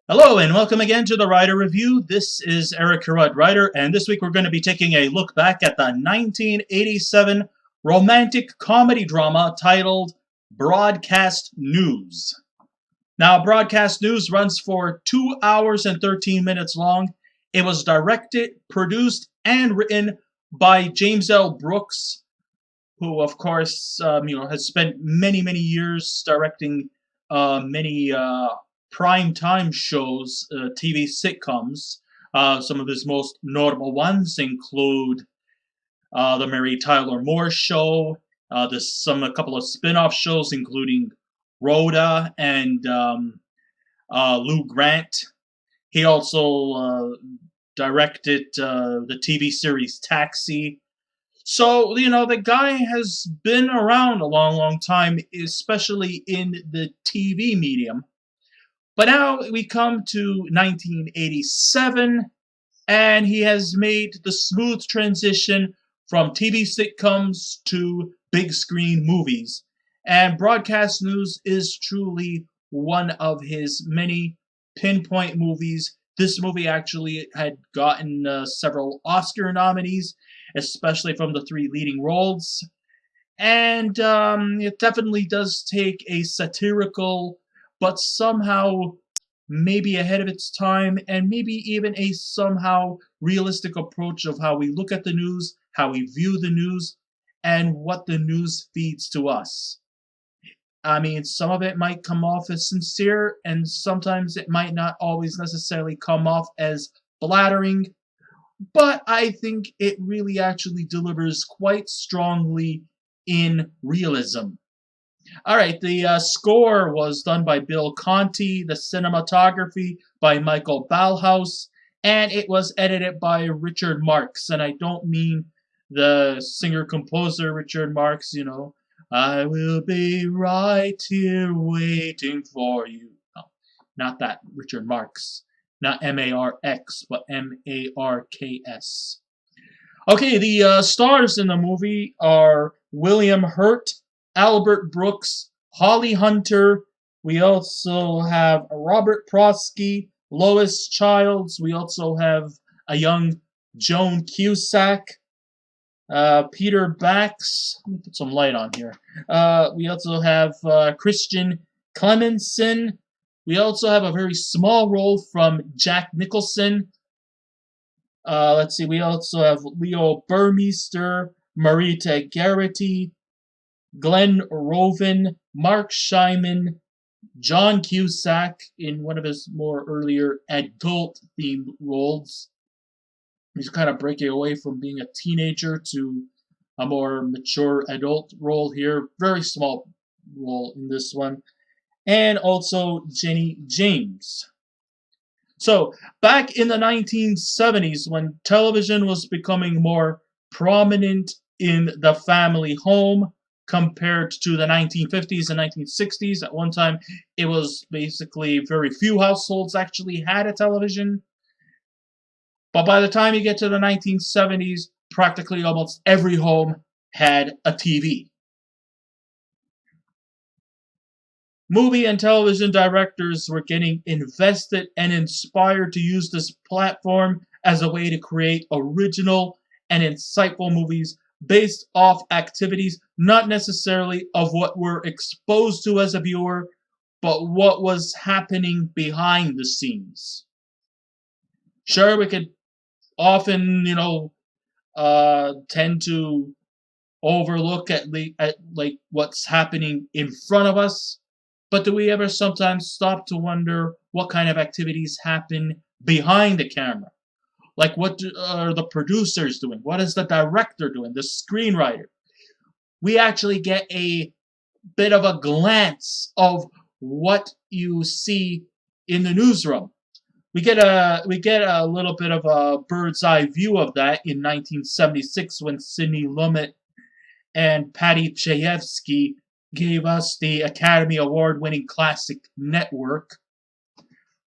Hello and welcome again to the Writer Review. This is Eric Carruth, writer, and this week we're going to be taking a look back at the 1987 romantic comedy drama titled Broadcast News. Now, Broadcast News runs for 2 hours and 13 minutes long. It was directed, produced, and written by James L. Brooks, who, of course, has spent many years directing many prime time shows, TV sitcoms. Some of his most notable ones include the Mary Tyler Moore Show, a couple of spin-off shows, including Rhoda and Lou Grant. He also directed the TV series Taxi. So, the guy has been around a long time, especially in the TV medium. But now we come to 1987, and he has made the smooth transition from TV sitcoms to big screen movies. And Broadcast News is truly one of his many pinpoint movies. This movie actually had gotten several Oscar nominees, especially from the three leading roles. And it definitely does take a satirical, but somehow maybe ahead of its time, and maybe even a somehow realistic approach of how we look at the news, how we view the news, and what the news feeds to us. I mean, some of it might come off as sincere, and sometimes it might not always necessarily come off as flattering, but I think it really actually delivers quite strongly in realism. All right, the score was done by Bill Conti, the cinematography by Michael Ballhaus, and it was edited by Richard Marx. And I don't mean the singer-composer Richard Marx, I will be right here waiting for you. No, not that Richard Marx. Not Marx, but Marks. Okay, the stars in the movie are William Hurt, Albert Brooks, Holly Hunter. We also have Robert Prosky, Lois Childs. We also have a young Joan Cusack, Peter Bax. Let me put some light on here. We also have Christian Clemenson. We also have a very small role from Jack Nicholson. Let's see, we also have Leo Burmester, Marita Geraghty, Glen Roven, Marc Shaiman, John Cusack in one of his more earlier adult-themed roles. He's kind of breaking away from being a teenager to a more mature adult role here. Very small role in this one. And also Gennie James. So, back in the 1970s, when television was becoming more prominent in the family home compared to the 1950s and 1960s, at one time it was basically very few households actually had a television. But by the time you get to the 1970s, practically almost every home had a TV. Movie and television directors were getting invested and inspired to use this platform as a way to create original and insightful movies based off activities not necessarily of what we're exposed to as a viewer, but what was happening behind the scenes. Sure, we could often, tend to overlook at like what's happening in front of us. But do we ever sometimes stop to wonder what kind of activities happen behind the camera? Like, what are the producers doing? What is the director doing? The screenwriter? We actually get a bit of a glance of what you see in the newsroom. We get a little bit of a bird's eye view of that in 1976 when Sidney Lumet and Patty Chayefsky gave us the Academy Award-winning classic Network.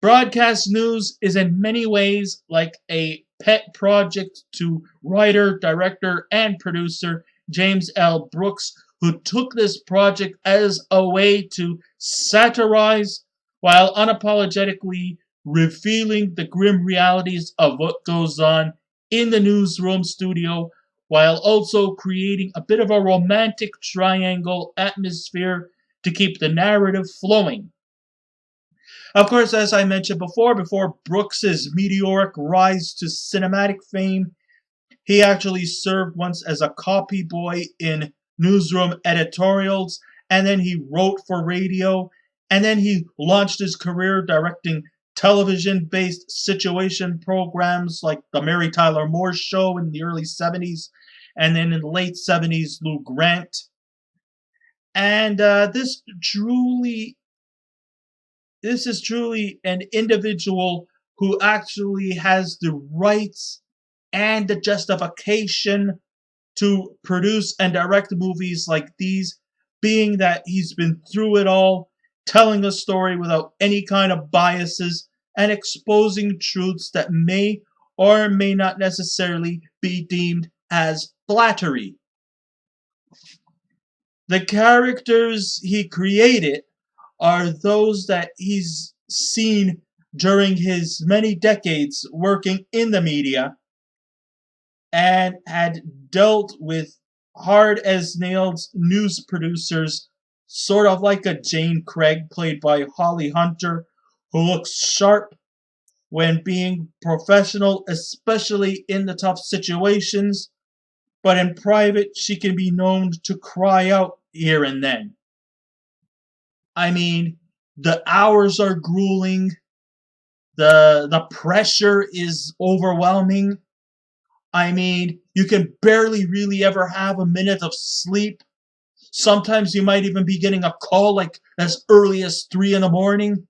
Broadcast News is in many ways like a pet project to writer, director, and producer James L. Brooks, who took this project as a way to satirize while unapologetically revealing the grim realities of what goes on in the newsroom studio, while also creating a bit of a romantic triangle atmosphere to keep the narrative flowing. Of course, as I mentioned before Brooks's meteoric rise to cinematic fame, he actually served once as a copy boy in newsroom editorials, and then he wrote for radio, and then he launched his career directing television-based situation programs like The Mary Tyler Moore Show in the early 70s, and then in the late 70s, Lou Grant. And this is truly an individual who actually has the rights and the justification to produce and direct movies like these, being that he's been through it all, telling a story without any kind of biases, and exposing truths that may or may not necessarily be deemed as flattery. The characters he created are those that he's seen during his many decades working in the media and had dealt with hard as nails news producers, sort of like a Jane Craig played by Holly Hunter, who looks sharp when being professional, especially in the tough situations, but in private she can be known to cry out here and then. I mean, the hours are grueling, the pressure is overwhelming. I mean, you can barely really ever have a minute of sleep. Sometimes you might even be getting a call like as early as 3 in the morning.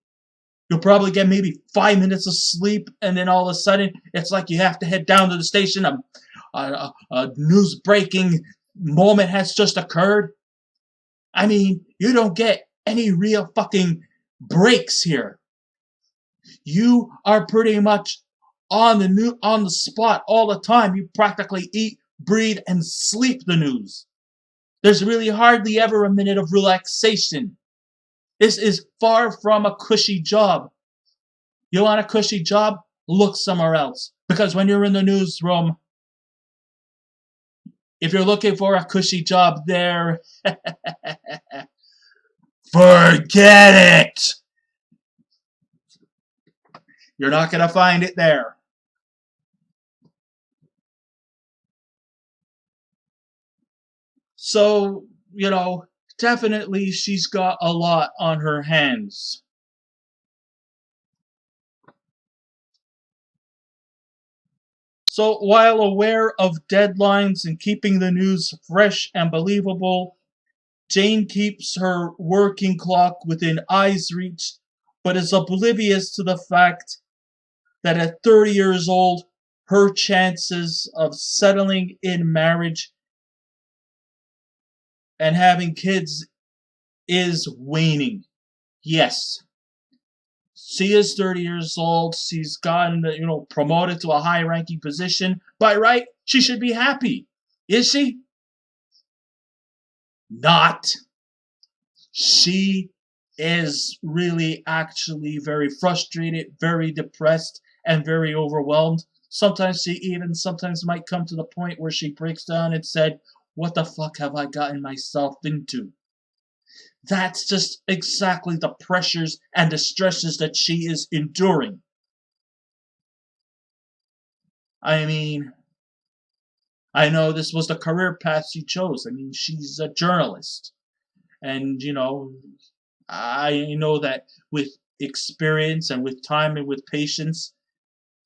You'll probably get maybe 5 minutes of sleep, and then all of a sudden, it's like you have to head down to the station. A news breaking moment has just occurred. I mean, you don't get any real fucking breaks here. You are pretty much on the spot all the time. You practically eat, breathe, and sleep the news. There's really hardly ever a minute of relaxation. This is far from a cushy job. You want a cushy job? Look somewhere else. Because when you're in the newsroom, if you're looking for a cushy job there, forget it! You're not going to find it there. So, definitely she's got a lot on her hands. So, while aware of deadlines and keeping the news fresh and believable, Jane keeps her working clock within eye's reach, but is oblivious to the fact that at 30 years old, her chances of settling in marriage and having kids is waning. Yes. She is 30 years old. She's gotten, promoted to a high-ranking position. By right, she should be happy. Is she? Not. She is really actually very frustrated, very depressed, and very overwhelmed. Sometimes she even might come to the point where she breaks down and said, "What the fuck have I gotten myself into?" That's just exactly the pressures and the stresses that she is enduring. I mean, I know this was the career path she chose. I mean, she's a journalist. And, I know that with experience and with time and with patience,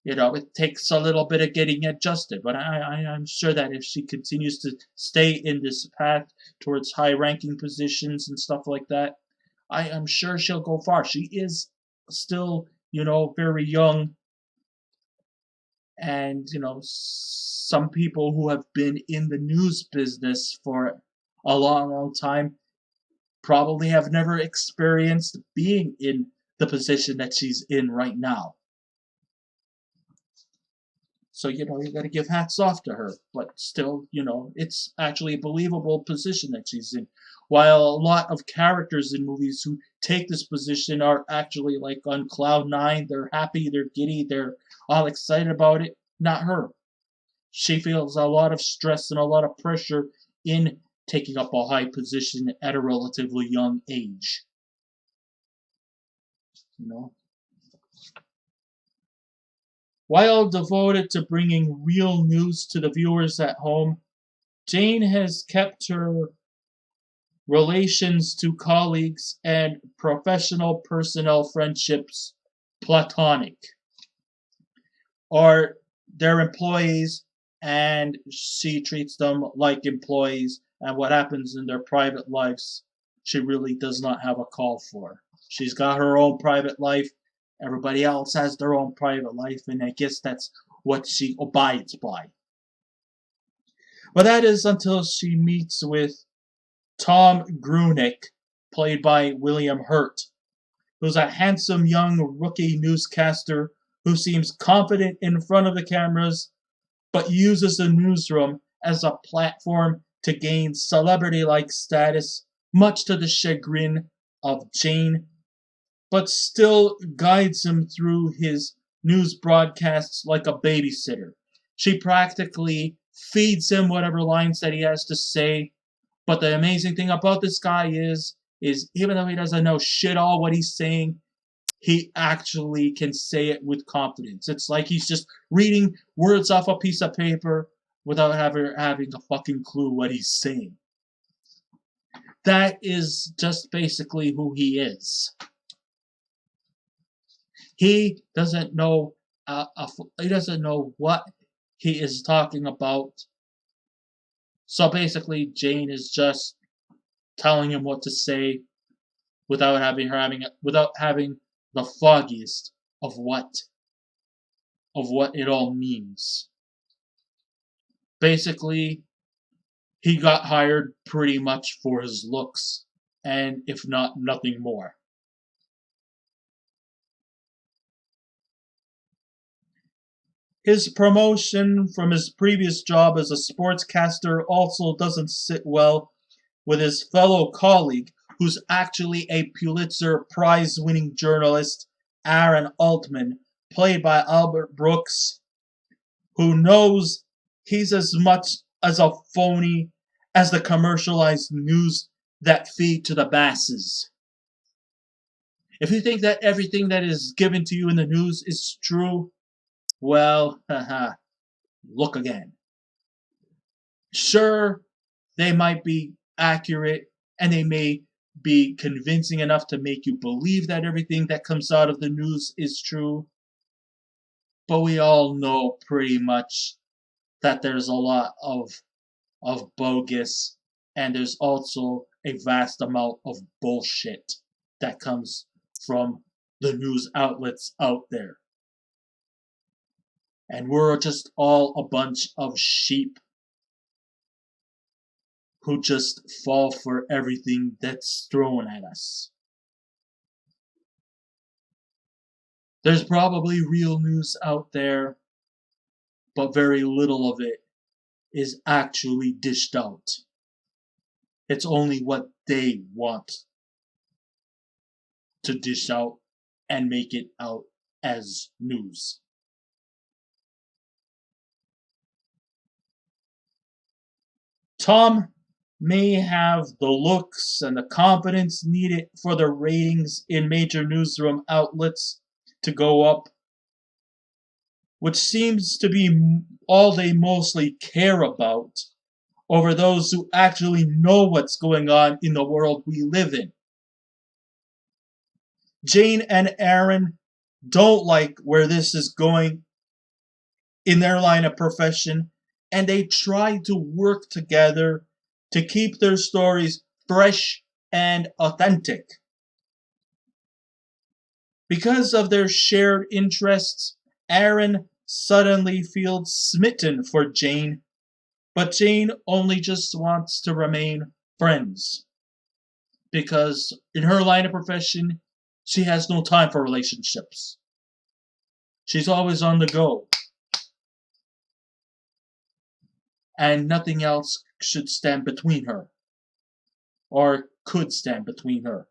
it takes a little bit of getting adjusted. But I'm sure that if she continues to stay in this path towards high ranking positions and stuff like that, I am sure she'll go far. She is still, very young. And, some people who have been in the news business for a long, long time probably have never experienced being in the position that she's in right now. So, you got to give hats off to her. But still, it's actually a believable position that she's in. while a lot of characters in movies who take this position are actually like on cloud nine. They're happy, they're giddy, they're all excited about it. Not her. She feels a lot of stress and a lot of pressure in taking up a high position at a relatively young age. You know? While devoted to bringing real news to the viewers at home, Jane has kept her relations to colleagues and professional personnel friendships platonic, or they're employees and she treats them like employees, and what happens in their private lives she really does not have a call for. She's got her own private life, everybody else has their own private life, and I guess that's what she abides by. But that is until she meets with Tom Grunick, played by William Hurt, who's a handsome young rookie newscaster who seems confident in front of the cameras, but uses the newsroom as a platform to gain celebrity-like status, much to the chagrin of Jane, but still guides him through his news broadcasts like a babysitter. She practically feeds him whatever lines that he has to say. But the amazing thing about this guy is even though he doesn't know shit all what he's saying, he actually can say it with confidence. It's like he's just reading words off a piece of paper without having a fucking clue what he's saying. That is just basically who he is. He doesn't know. He doesn't know what he is talking about. So basically, Jane is just telling him what to say without having the foggiest of what it all means. Basically, he got hired pretty much for his looks, and if not, nothing more. His promotion from his previous job as a sportscaster also doesn't sit well with his fellow colleague, who's actually a Pulitzer Prize-winning journalist, Aaron Altman, played by Albert Brooks, who knows he's as much as a phony as the commercialized news that feed to the masses. If you think that everything that is given to you in the news is true, well, look again. Sure, they might be accurate and they may be convincing enough to make you believe that everything that comes out of the news is true, but we all know pretty much that there's a lot of bogus, and there's also a vast amount of bullshit that comes from the news outlets out there. And we're just all a bunch of sheep who just fall for everything that's thrown at us. There's probably real news out there, but very little of it is actually dished out. It's only what they want to dish out and make it out as news. Tom may have the looks and the confidence needed for the ratings in major newsroom outlets to go up, which seems to be all they mostly care about, over those who actually know what's going on in the world we live in. Jane and Aaron don't like where this is going in their line of profession, and they try to work together to keep their stories fresh and authentic. Because of their shared interests, Aaron suddenly feels smitten for Jane, but Jane only just wants to remain friends. Because in her line of profession, she has no time for relationships. She's always on the go. And nothing else should stand between her. or could stand between her.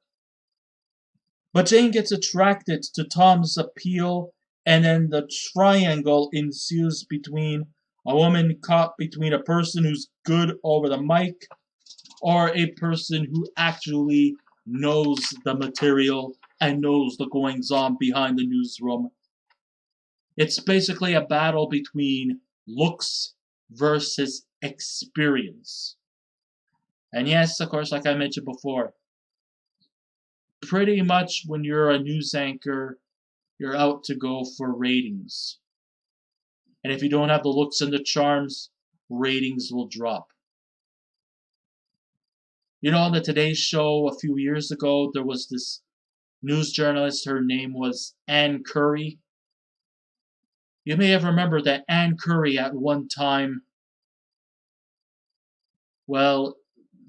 But Jane gets attracted to Tom's appeal, and then the triangle ensues between a woman caught between a person who's good over the mic or a person who actually knows the material and knows the goings on behind the newsroom. It's basically a battle between looks versus experience. And yes, of course, like I mentioned before, pretty much when you're a news anchor, you're out to go for ratings. And if you don't have the looks and the charms, ratings will drop. You know, on the Today Show a few years ago, there was this news journalist. Her name was Ann Curry. You may have remembered that Ann Curry at one time, well,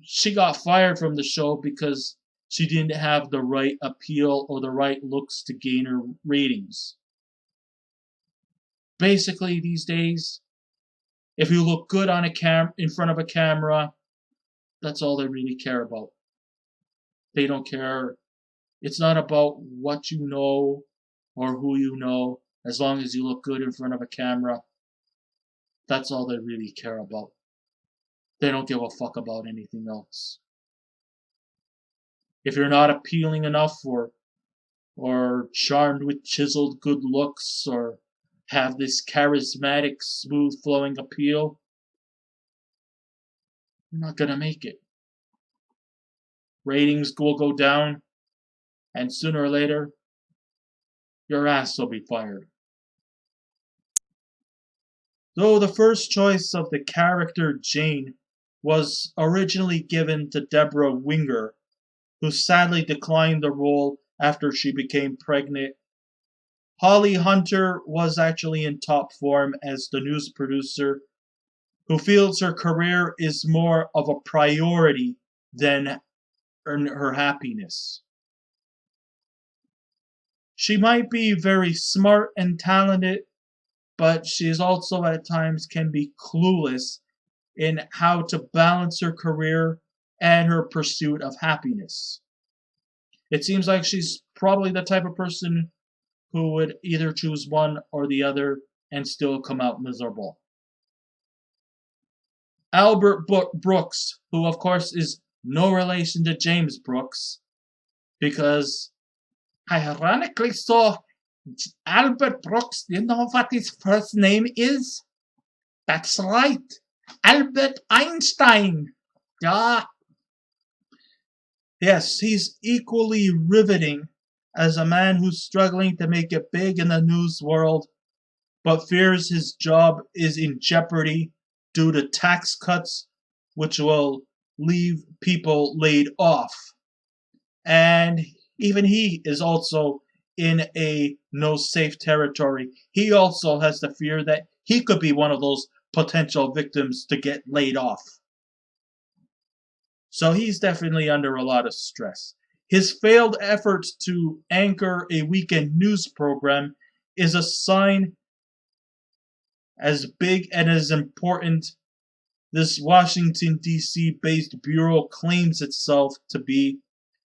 she got fired from the show because she didn't have the right appeal or the right looks to gain her ratings. Basically, these days, if you look good on in front of a camera, that's all they really care about. They don't care. It's not about what you know or who you know. As long as you look good in front of a camera, that's all they really care about. They don't give a fuck about anything else. If you're not appealing enough or charmed with chiseled good looks or have this charismatic, smooth flowing appeal, you're not gonna make it. Ratings will go down, and sooner or later, your ass will be fired. Though the first choice of the character Jane was originally given to Deborah Winger, who sadly declined the role after she became pregnant, Holly Hunter was actually in top form as the news producer, who feels her career is more of a priority than her happiness. She might be very smart and talented, but she is also at times can be clueless in how to balance her career and her pursuit of happiness. It seems like she's probably the type of person who would either choose one or the other and still come out miserable. Albert Brooks, who of course is no relation to James Brooks, because ironically so, Albert Brooks, you know what his first name is? That's right, Albert Einstein. Yeah. Yes, he's equally riveting as a man who's struggling to make it big in the news world, but fears his job is in jeopardy due to tax cuts, which will leave people laid off. And even he is also in a no safe territory. He also has the fear that he could be one of those potential victims to get laid off. So he's definitely under a lot of stress. His failed efforts to anchor a weekend news program is a sign as big and as important this Washington, D.C. based bureau claims itself to be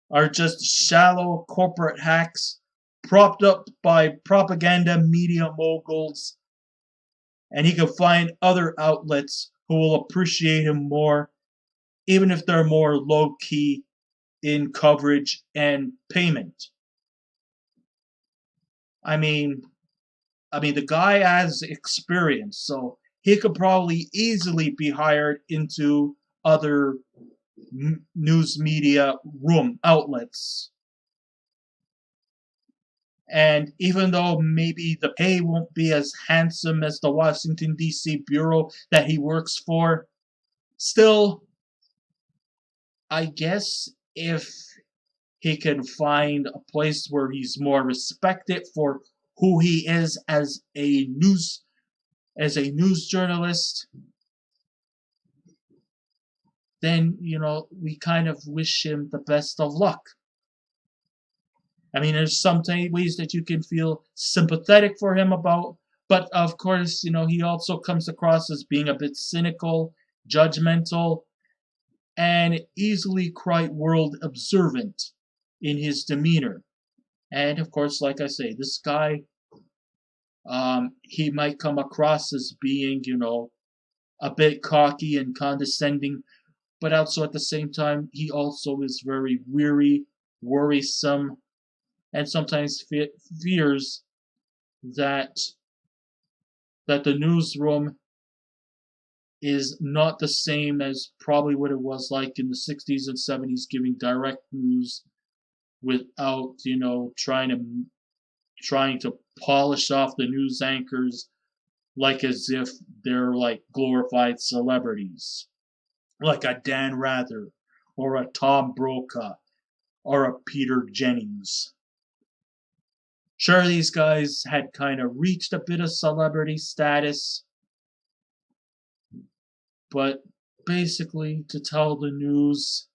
are just shallow corporate hacks propped up by propaganda media moguls, and he can find other outlets who will appreciate him more, even if they're more low-key in coverage and payment. I mean, the guy has experience, so he could probably easily be hired into other news media room outlets. And even though maybe the pay won't be as handsome as the Washington, D.C. bureau that he works for, still, I guess if he can find a place where he's more respected for who he is as a news journalist, then, we kind of wish him the best of luck. I mean, there's some ways that you can feel sympathetic for him about, but of course, he also comes across as being a bit cynical, judgmental, and easily quite world observant in his demeanor. And of course, like I say, this guy, he might come across as being, a bit cocky and condescending, but also at the same time, he also is very weary, worrisome, and sometimes fears that the newsroom is not the same as probably what it was like in the 60s and 70s, giving direct news without, trying to polish off the news anchors like as if they're like glorified celebrities, like a Dan Rather or a Tom Brokaw or a Peter Jennings. Sure, these guys had kind of reached a bit of celebrity status, but basically, to tell the news,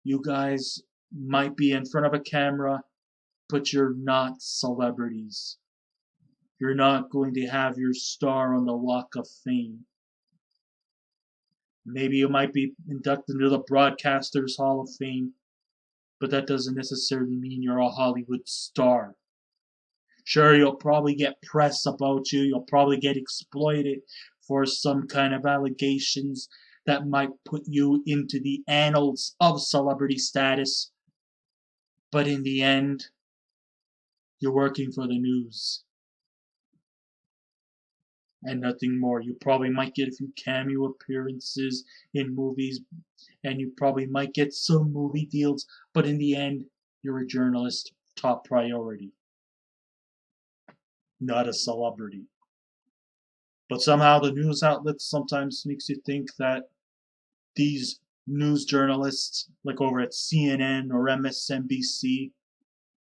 you guys might be in front of a camera, but you're not celebrities. You're not going to have your star on the Walk of Fame. Maybe you might be inducted into the Broadcasters Hall of Fame, but that doesn't necessarily mean you're a Hollywood star. Sure, you'll probably get press about you, you'll probably get exploited for some kind of allegations that might put you into the annals of celebrity status, but in the end, you're working for the news. And nothing more. You probably might get a few cameo appearances in movies, and you probably might get some movie deals, but in the end, you're a journalist, top priority. Not a celebrity. But somehow the news outlets sometimes makes you think that these news journalists, like over at CNN or MSNBC,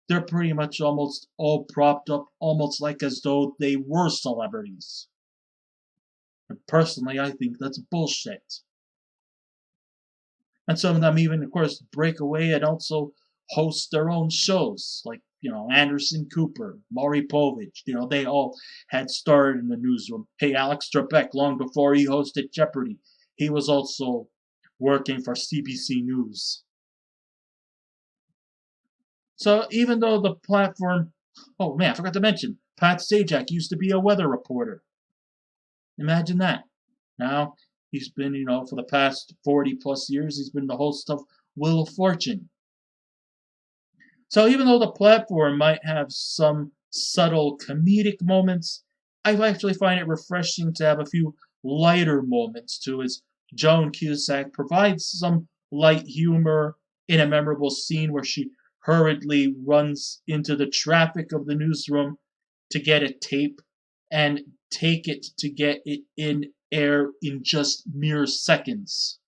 they're pretty much almost all propped up, almost like as though they were celebrities. And personally, I think that's bullshit. And some of them even, of course, break away and also host their own shows, like, Anderson Cooper, Maury Povich, they all had started in the newsroom. Hey, Alex Trebek, long before he hosted Jeopardy, he was also working for CBC News. So even though the platform, oh man, I forgot to mention, Pat Sajak used to be a weather reporter. Imagine that. Now, he's been, for the past 40 plus years, he's been the host of Wheel of Fortune. So even though the platform might have some subtle comedic moments, I actually find it refreshing to have a few lighter moments too, as Joan Cusack provides some light humor in a memorable scene where she hurriedly runs into the traffic of the newsroom to get a tape and take it to get it in air in just mere seconds.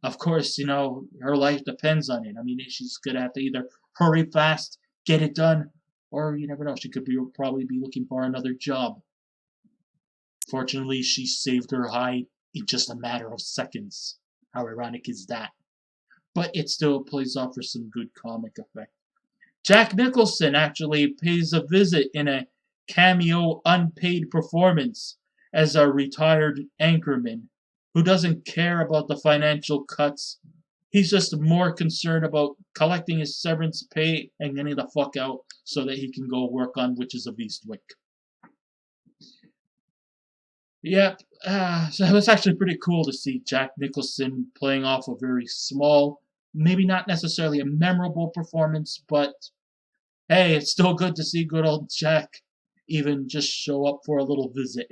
Of course, her life depends on it. I mean, she's going to have to either hurry fast, get it done, or you never know, she could probably be looking for another job. Fortunately, she saved her hide in just a matter of seconds. How ironic is that? But it still plays off for some good comic effect. Jack Nicholson actually pays a visit in a cameo unpaid performance as a retired anchorman who doesn't care about the financial cuts. He's just more concerned about collecting his severance pay and getting the fuck out so that he can go work on Witches of Eastwick. Yep, so it was actually pretty cool to see Jack Nicholson playing off a very small, maybe not necessarily a memorable performance, but hey, it's still good to see good old Jack even just show up for a little visit.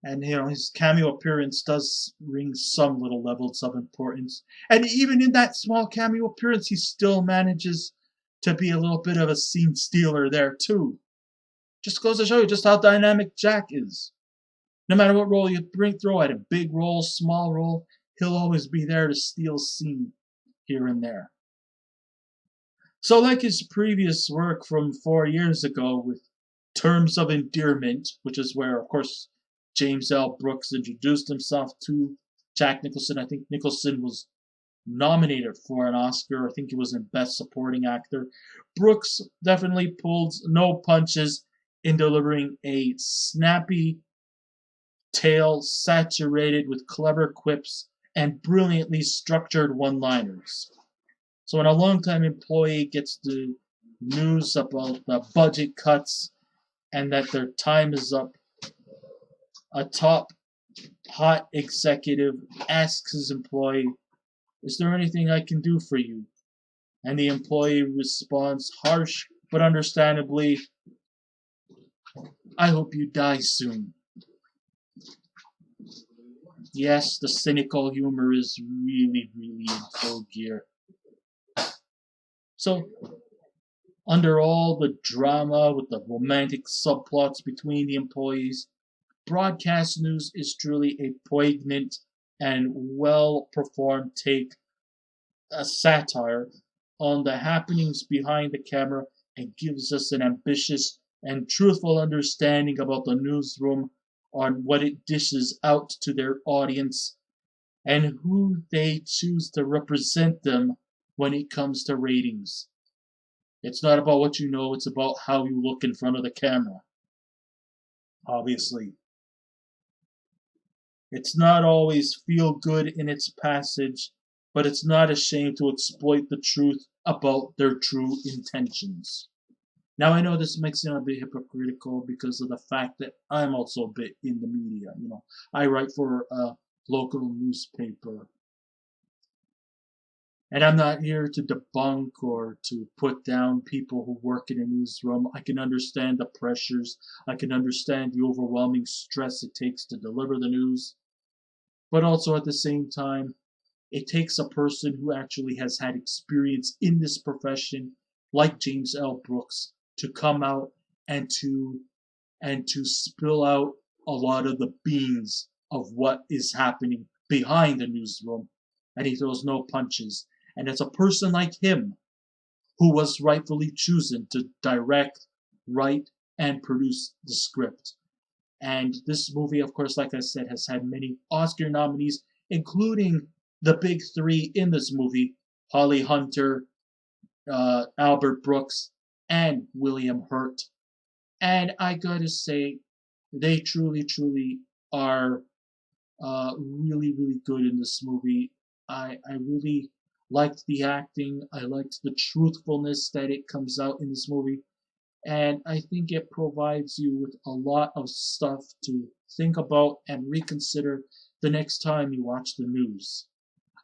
And his cameo appearance does bring some little levels of importance. And even in that small cameo appearance, he still manages to be a little bit of a scene stealer there too. Just goes to show you just how dynamic Jack is. No matter what role you throw at him, big role, small role, he'll always be there to steal a scene here and there. So like his previous work from 4 years ago with Terms of Endearment, which is where, of course, James L. Brooks introduced himself to Jack Nicholson. I think Nicholson was nominated for an Oscar. I think he was in Best Supporting Actor. Brooks definitely pulled no punches in delivering a snappy tale saturated with clever quips and brilliantly structured one-liners. So when a longtime employee gets the news about the budget cuts and that their time is up, a top hot executive asks his employee, "Is there anything I can do for you?" And the employee responds harsh but understandably, "I hope you die soon." Yes, the cynical humor is really, really in full gear. So, under all the drama with the romantic subplots between the employees, broadcast news is truly a poignant and well performed take, a satire on the happenings behind the camera, and gives us an ambitious and truthful understanding about the newsroom, on what it dishes out to their audience and who they choose to represent them when it comes to ratings. It's not about what you know, it's about how you look in front of the camera. Obviously, it's not always feel good in its passage, but it's not ashamed to exploit the truth about their true intentions. Now, I know this makes me a bit hypocritical because of the fact that I'm also a bit in the media. I write for a local newspaper. And I'm not here to debunk or to put down people who work in a newsroom. I can understand the pressures. I can understand the overwhelming stress it takes to deliver the news. But also at the same time, it takes a person who actually has had experience in this profession, like James L. Brooks, to come out and to spill out a lot of the beans of what is happening behind the newsroom, and he throws no punches. And it's a person like him who was rightfully chosen to direct, write, and produce the script. And this movie, of course, like I said, has had many Oscar nominees, including the big three in this movie: Holly Hunter, Albert Brooks, and William Hurt. And I gotta say, they truly, truly are really, really good in this movie. I really liked the acting. I liked the truthfulness that it comes out in this movie. And I think it provides you with a lot of stuff to think about and reconsider the next time you watch the news.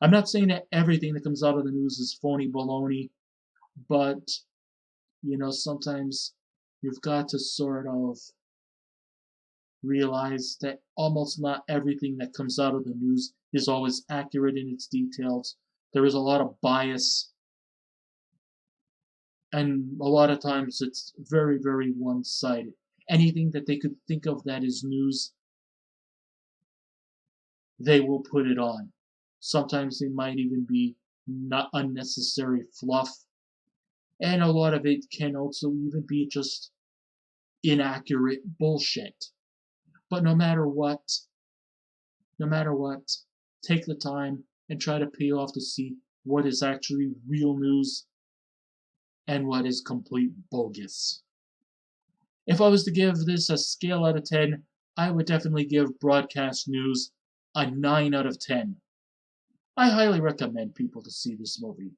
I'm not saying that everything that comes out of the news is phony baloney, but, sometimes you've got to sort of realize that almost not everything that comes out of the news is always accurate in its details. There is a lot of bias, and a lot of times it's very, very one-sided. Anything that they could think of that is news, they will put it on. Sometimes they might even be not unnecessary fluff, and a lot of it can also even be just inaccurate bullshit. But no matter what, take the time and try to pay off to see what is actually real news and what is complete bogus. If I was to give this a scale out of 10, I would definitely give broadcast news a 9 out of 10. I highly recommend people to see this movie.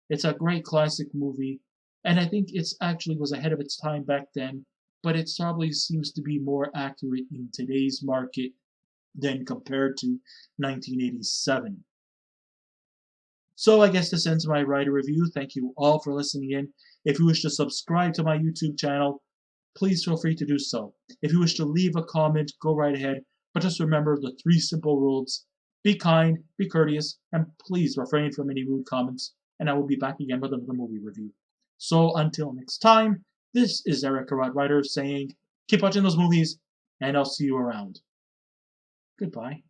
It's a great classic movie, and I think it's actually was ahead of its time back then, but it probably seems to be more accurate in today's market than compared to 1987. So I guess this ends my writer review. Thank you all for listening in. If you wish to subscribe to my YouTube channel, please feel free to do so. If you wish to leave a comment, go right ahead. But just remember the 3 simple rules: be kind, be courteous, and please refrain from any rude comments. And I will be back again with another movie review. So until next time, this is Eric Karate Writer saying, keep watching those movies, and I'll see you around. Goodbye.